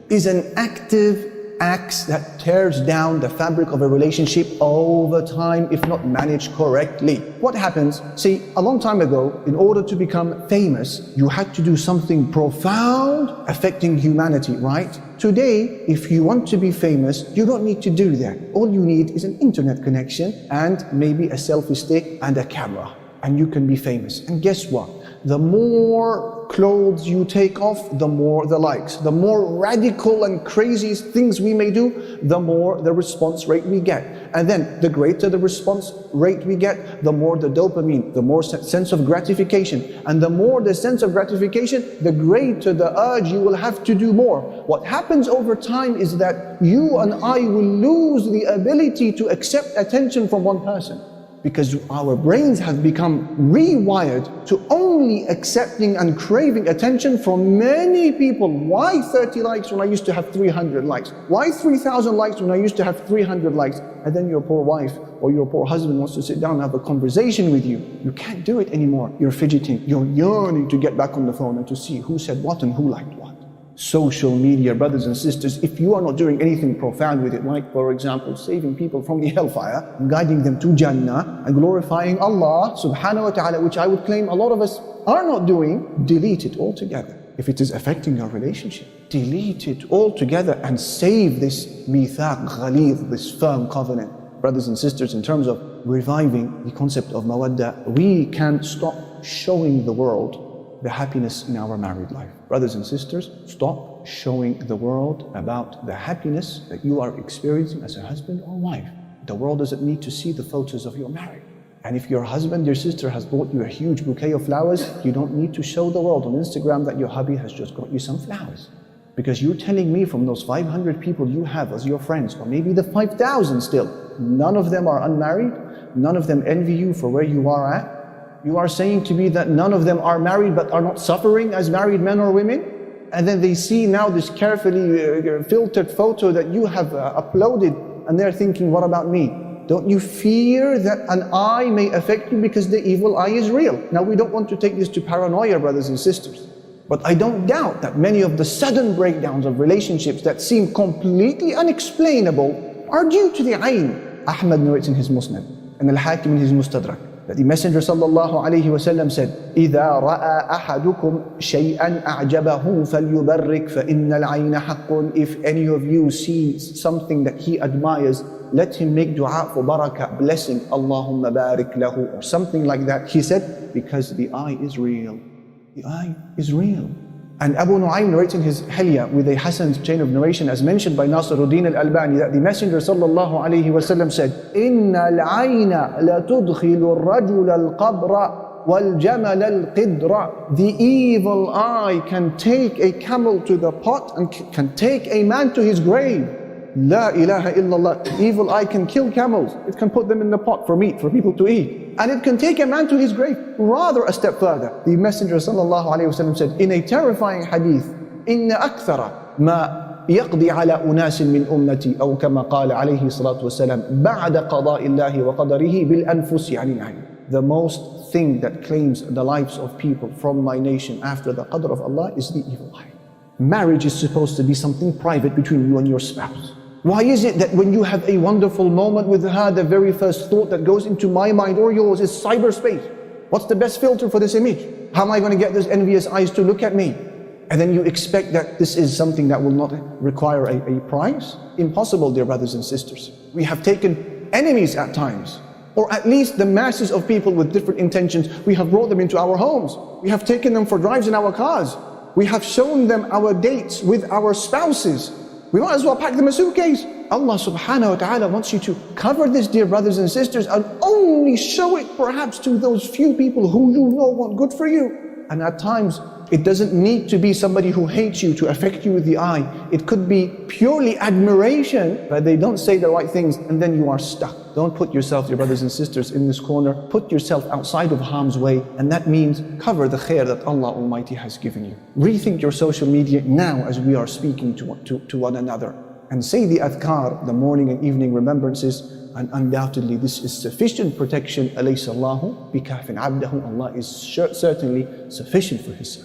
is an active axe that tears down the fabric of a relationship over time if not managed correctly. What happens? See, a long time ago, in order to become famous, you had to do something profound affecting humanity, right? Today, if you want to be famous, you don't need to do that. All you need is an internet connection and maybe a selfie stick and a camera, and you can be famous. And guess what? The more clothes you take off, the more the likes. The more radical and crazy things we may do, the more the response rate we get. And then the greater the response rate we get, the more the dopamine, the more sense of gratification. And the more the sense of gratification, the greater the urge you will have to do more. What happens over time is that you and I will lose the ability to accept attention from one person, because our brains have become rewired to only accepting and craving attention from many people. Why 30 likes when I used to have 300 likes? Why 3,000 likes when I used to have 300 likes? And then your poor wife or your poor husband wants to sit down and have a conversation with you. You can't do it anymore. You're fidgeting. You're yearning to get back on the phone and to see who said what and who liked what. Social media, brothers and sisters, if you are not doing anything profound with it, like for example saving people from the hellfire, guiding them to Jannah and glorifying Allah subhanahu wa ta'ala, which I would claim a lot of us are not doing, delete it altogether. If it is affecting your relationship, delete it altogether and save this mithaq ghalidh, this firm covenant. Brothers and sisters, in terms of reviving the concept of mawadda, we can stop showing the world the happiness in our married life. Brothers and sisters, stop showing the world about the happiness that you are experiencing as a husband or wife. The world doesn't need to see the photos of your marriage. And if your husband, your sister has bought you a huge bouquet of flowers, you don't need to show the world on Instagram that your hubby has just got you some flowers. Because you're telling me from those 500 people you have as your friends, or maybe the 5,000 still, none of them are unmarried, none of them envy you for where you are at. You are saying to me that none of them are married but are not suffering as married men or women? And then they see now this carefully filtered photo that you have uploaded, and they're thinking, what about me? Don't you fear that an eye may affect you because the evil eye is real? Now, we don't want to take this to paranoia, brothers and sisters. But I don't doubt that many of the sudden breakdowns of relationships that seem completely unexplainable are due to the ayn. Ahmad narrates in his Musnad, and Al-Hakim in his Mustadrak, that the Messenger sallallahu alayhi wa sallam said, إِذَا رَأَى أَحَدُكُمْ شَيْئًا أَعْجَبَهُ فَلْيُبَرِّكْ فَإِنَّ الْعَيْنَ حَقٌّ. If any of you sees something that he admires, let him make dua for barakah, blessing, Allahumma barik lahu, or something like that. He said, because the eye is real. The eye is real. And Abu Nu'aym narrates in his Hilya with a Hasan chain of narration, as mentioned by Nasiruddin al-Albani, that the Messenger sallallahu alayhi wa sallam said, إِنَّ الْعَيْنَ لَتُدْخِلُ الرَّجُلَ الْقَبْرَ وَالْجَمَلَ الْقِدْرَ. The evil eye can take a camel to the pot and can take a man to his grave. La ilaha illallah. The evil eye can kill camels. It can put them in the pot for meat, for people to eat. And it can take a man to his grave. Rather, a step further, the Messenger sallallahu alayhi wa sallam said in a terrifying hadith, إِنَّ أَكْثَرَ مَا يَقْضِي عَلَى أُنَاسٍ مِّنْ أُمَّتِي أو كما قال عليه الصلاة والسلام بعد قضاء الله وقدره بالأنفس عن العين. The most thing that claims the lives of people from my nation after the qadr of Allah is the evil eye. Marriage is supposed to be something private between you and your spouse. Why is it that when you have a wonderful moment with her, the very first thought that goes into my mind or yours is cyberspace? What's the best filter for this image? How am I going to get those envious eyes to look at me? And then you expect that this is something that will not require a price? Impossible, dear brothers and sisters. We have taken enemies at times, or at least the masses of people with different intentions. We have brought them into our homes. We have taken them for drives in our cars. We have shown them our dates with our spouses. We might as well pack them a suitcase. Allah subhanahu wa ta'ala wants you to cover this, dear brothers and sisters, and only show it perhaps to those few people who you know want good for you. And at times, it doesn't need to be somebody who hates you to affect you with the eye. It could be purely admiration, but they don't say the right things, and then you are stuck. Don't put yourself, dear brothers and sisters, in this corner. Put yourself outside of harm's way, and that means cover the khair that Allah Almighty has given you. Rethink your social media now as we are speaking to one another. And say the adhkar, the morning and evening remembrances, and undoubtedly this is sufficient protection. Alaysa Allahu bikafin abdahu. Allah is certainly sufficient for His servant.